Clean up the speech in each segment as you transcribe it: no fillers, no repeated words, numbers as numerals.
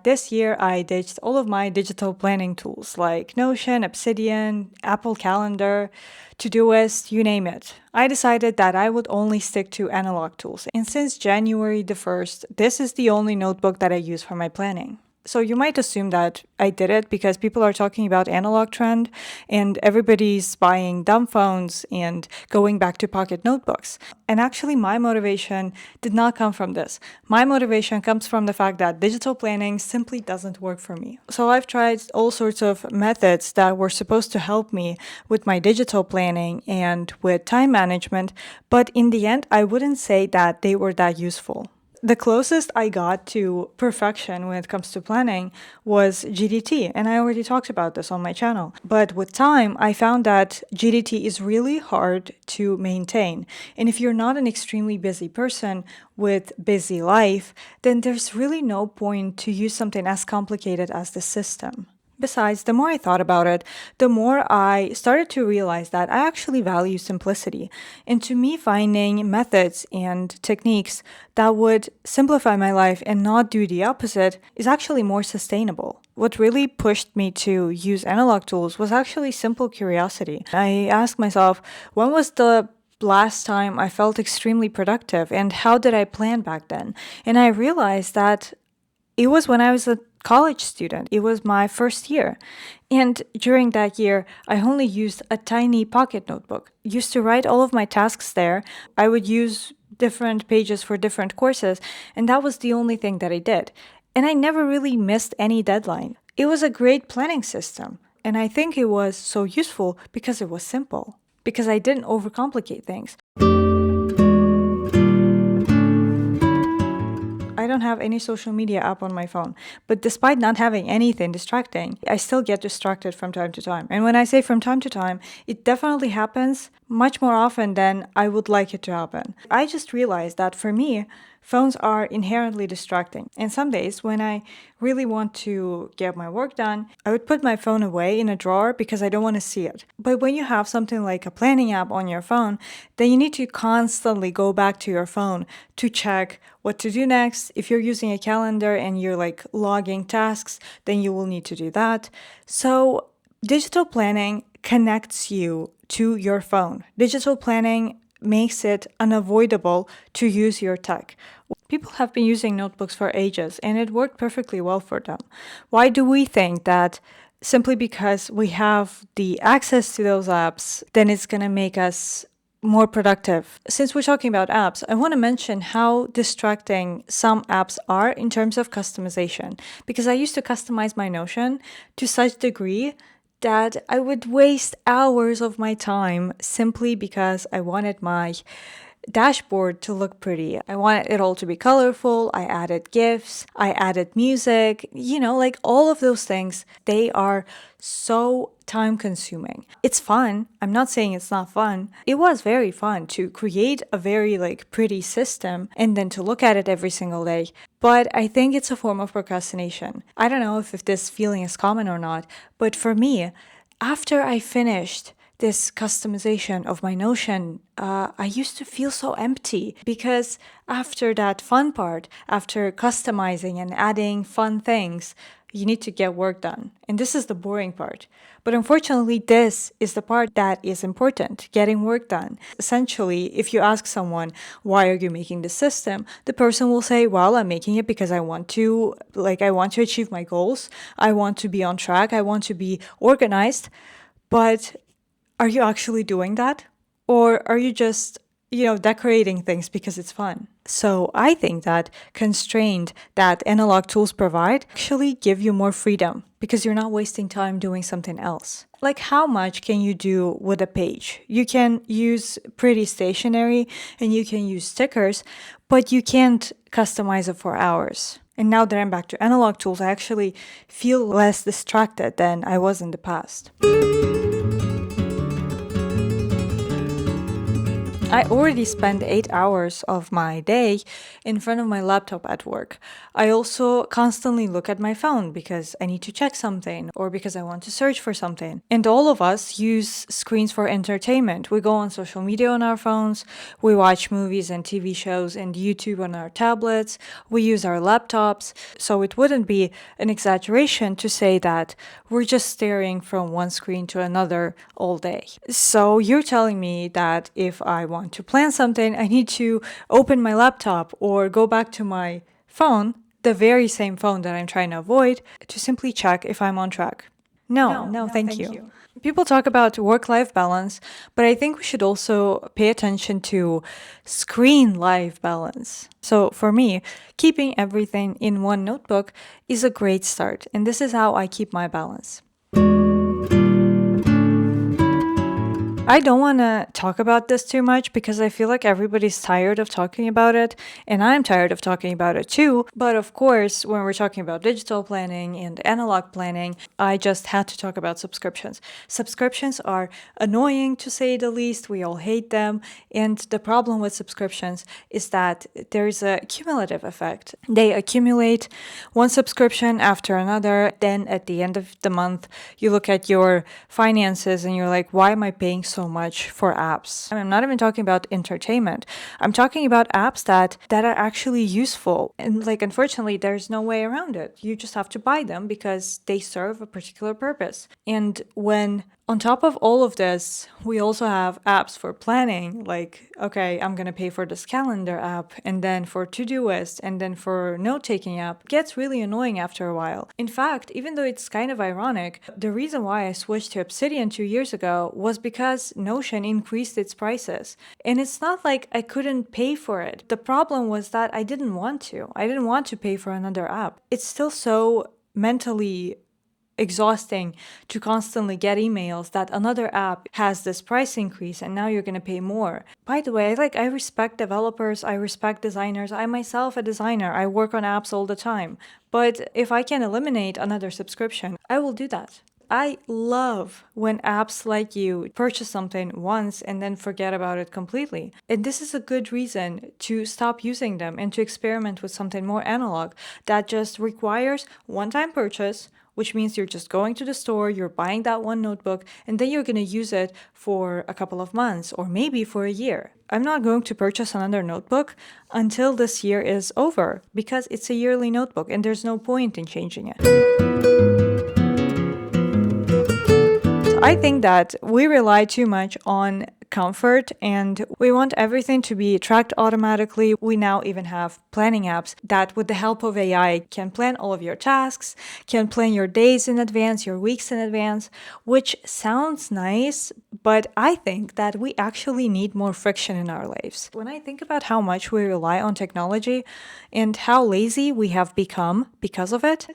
This year, I ditched all of my digital planning tools like Notion, Obsidian, Apple Calendar, Todoist, you name it. I decided that I would only stick to analog tools. And since January the 1st, this is the only notebook that I use for my planning. So you might assume that I did it because people are talking about analog trend and everybody's buying dumb phones and going back to pocket notebooks. And actually my motivation did not come from this. My motivation comes from the fact that digital planning simply doesn't work for me. So I've tried all sorts of methods that were supposed to help me with my digital planning and with time management, but in the end I wouldn't say that they were that useful. The closest I got to perfection when it comes to planning was GDT, and I already talked about this on my channel. But with time, I found that GDT is really hard to maintain. And if you're not an extremely busy person with busy life, then there's really no point to use something as complicated as the system. Besides, the more I thought about it, the more I started to realize that I actually value simplicity. And to me, finding methods and techniques that would simplify my life and not do the opposite is actually more sustainable. What really pushed me to use analog tools was actually simple curiosity. I asked myself, when was the last time I felt extremely productive and how did I plan back then? And I realized that it was when I was a college student. It was my first year. And during that year, I only used a tiny pocket notebook. Used to write all of my tasks there. I would use different pages for different courses, and that was the only thing that I did. And I never really missed any deadline. It was a great planning system, and I think it was so useful because it was simple, because I didn't overcomplicate things. I don't have any social media app on my phone, but despite not having anything distracting, I still get distracted from time to time. And when I say from time to time, it definitely happens much more often than I would like it to happen. I just realized that for me, phones are inherently distracting. And some days when I really want to get my work done, I would put my phone away in a drawer because I don't want to see it. But when you have something like a planning app on your phone, then you need to constantly go back to your phone to check what to do next. If you're using a calendar and you're like logging tasks, then you will need to do that. So digital planning connects you to your phone. Digital planning makes it unavoidable to use your tech. People have been using notebooks for ages and it worked perfectly well for them. Why do we think that simply because we have the access to those apps, then it's going to make us more productive? Since we're talking about apps, I want to mention how distracting some apps are in terms of customization, because I used to customize my Notion to such degree that I would waste hours of my time simply because I wanted my dashboard to look pretty. I wanted it all to be colorful. I added GIFs, I added music, like all of those things. They are so time consuming. It's fun. I'm not saying it's not fun. It was very fun to create a very pretty system and then to look at it every single day. But I think it's a form of procrastination. I don't know if this feeling is common or not, but for me, after I finished this customization of my Notion, I used to feel so empty because after that fun part, after customizing and adding fun things, you need to get work done. And this is the boring part. But unfortunately, this is the part that is important, getting work done. Essentially, if you ask someone, why are you making this system? The person will say, well, I'm making it because I want to achieve my goals. I want to be on track. I want to be organized. But are you actually doing that? Or are you just, decorating things because it's fun? So I think that constraint that analog tools provide actually give you more freedom because you're not wasting time doing something else. Like, how much can you do with a page? You can use pretty stationery and you can use stickers, but you can't customize it for hours. And now that I'm back to analog tools, I actually feel less distracted than I was in the past. I already spend 8 hours of my day in front of my laptop at work. I also constantly look at my phone because I need to check something or because I want to search for something. And all of us use screens for entertainment. We go on social media on our phones, we watch movies and TV shows and YouTube on our tablets, we use our laptops. So it wouldn't be an exaggeration to say that we're just staring from one screen to another all day. So you're telling me that if I want to plan something, I need to open my laptop or go back to my phone, the very same phone that I'm trying to avoid, to simply check if I'm on track. No, thank you. People talk about work-life balance, but I think we should also pay attention to screen-life balance. So for me, keeping everything in one notebook is a great start, and this is how I keep my balance. I don't want to talk about this too much because I feel like everybody's tired of talking about it, and I'm tired of talking about it too. But of course, when we're talking about digital planning and analog planning, I just had to talk about subscriptions. Subscriptions are annoying to say the least. We all hate them. And the problem with subscriptions is that there's a cumulative effect. They accumulate one subscription after another. Then at the end of the month, you look at your finances and you're like, why am I paying so much for apps? I'm not even talking about entertainment. I'm talking about apps that are actually useful. And like, unfortunately, there's no way around it. You just have to buy them because they serve a particular purpose. And when on top of all of this, we also have apps for planning, like, okay, I'm going to pay for this calendar app, and then for Todoist, and then for note-taking app. It gets really annoying after a while. In fact, even though it's kind of ironic, the reason why I switched to Obsidian 2 years ago was because Notion increased its prices. And it's not like I couldn't pay for it. The problem was that I didn't want to. I didn't want to pay for another app. It's still so mentally exhausting to constantly get emails that another app has this price increase and now you're going to pay more. By the way, I respect developers, I respect designers. I'm myself a designer. I work on apps all the time. But if I can eliminate another subscription, I will do that. I love when apps like you purchase something once and then forget about it completely. And this is a good reason to stop using them and to experiment with something more analog that just requires one-time purchase, which means you're just going to the store, you're buying that one notebook, and then you're going to use it for a couple of months or maybe for a year. I'm not going to purchase another notebook until this year is over because it's a yearly notebook and there's no point in changing it. I think that we rely too much on comfort and we want everything to be tracked automatically. We now even have planning apps that with the help of AI can plan all of your tasks, can plan your days in advance, your weeks in advance, which sounds nice, but I think that we actually need more friction in our lives. When I think about how much we rely on technology and how lazy we have become because of it,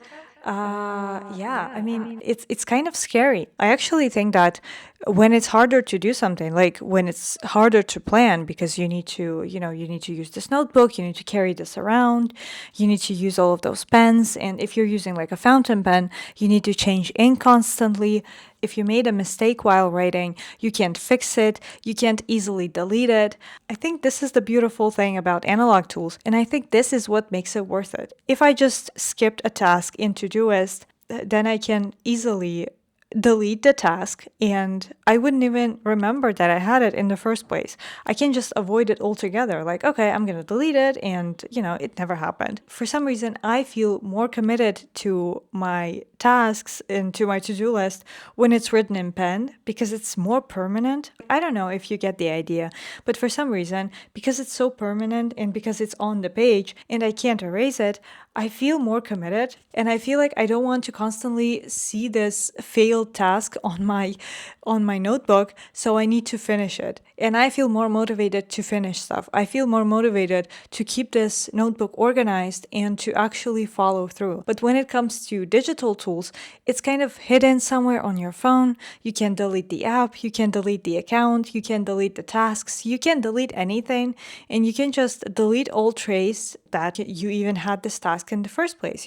it's kind of scary. I actually think that when it's harder to do something, like when it's harder to plan because you need to use this notebook, you need to carry this around, you need to use all of those pens. And if you're using like a fountain pen, you need to change ink constantly. If you made a mistake while writing, you can't fix it, you can't easily delete it. I think this is the beautiful thing about analog tools, and I think this is what makes it worth it. If I just skipped a task in Todoist, then I can easily delete the task and I wouldn't even remember that I had it in the first place. I can just avoid it altogether. Like, okay, I'm going to delete it and, it never happened. For some reason, I feel more committed to my tasks and to my to-do list when it's written in pen because it's more permanent. I don't know if you get the idea, but for some reason, because it's so permanent and because it's on the page and I can't erase it, I feel more committed and I feel like I don't want to constantly see this failed task on my notebook, so I need to finish it. And I feel more motivated to finish stuff. I feel more motivated to keep this notebook organized and to actually follow through. But when it comes to digital tools, it's kind of hidden somewhere on your phone. You can delete the app, you can delete the account, you can delete the tasks, you can delete anything, and you can just delete all trace that you even had this task in the first place,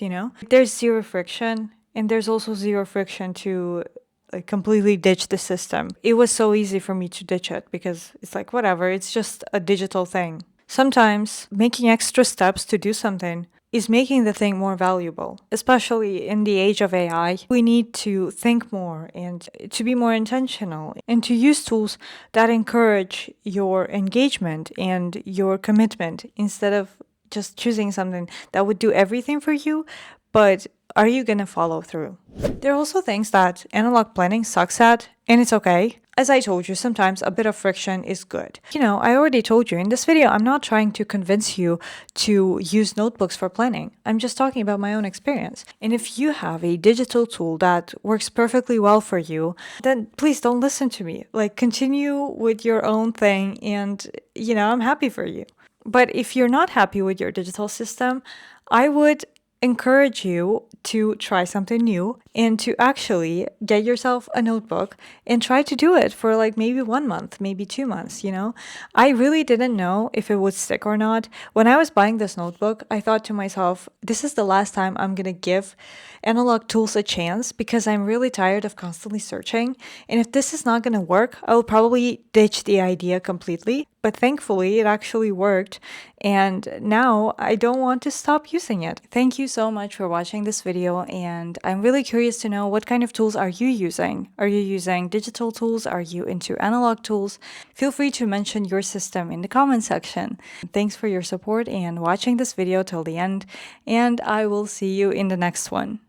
There's zero friction, and there's also zero friction to like completely ditch the system. It was so easy for me to ditch it because it's like, whatever, it's just a digital thing. Sometimes making extra steps to do something is making the thing more valuable. Especially in the age of AI, we need to think more and to be more intentional and to use tools that encourage your engagement and your commitment instead of just choosing something that would do everything for you, but are you gonna follow through? There are also things that analog planning sucks at, and it's okay. As I told you, sometimes a bit of friction is good. I already told you in this video, I'm not trying to convince you to use notebooks for planning. I'm just talking about my own experience. And if you have a digital tool that works perfectly well for you, then please don't listen to me. Like, continue with your own thing, and, I'm happy for you. But if you're not happy with your digital system, I would encourage you to try something new and to actually get yourself a notebook and try to do it for like maybe 1 month, maybe 2 months, I really didn't know if it would stick or not. When I was buying this notebook, I thought to myself, this is the last time I'm going to give analog tools a chance because I'm really tired of constantly searching. And if this is not going to work, I will probably ditch the idea completely. But thankfully, it actually worked. And now I don't want to stop using it. Thank you so much for watching this video. And I'm really curious to know, what kind of tools are you using? Are you using digital tools? Are you into analog tools? Feel free to mention your system in the comment section. Thanks for your support and watching this video till the end. And I will see you in the next one.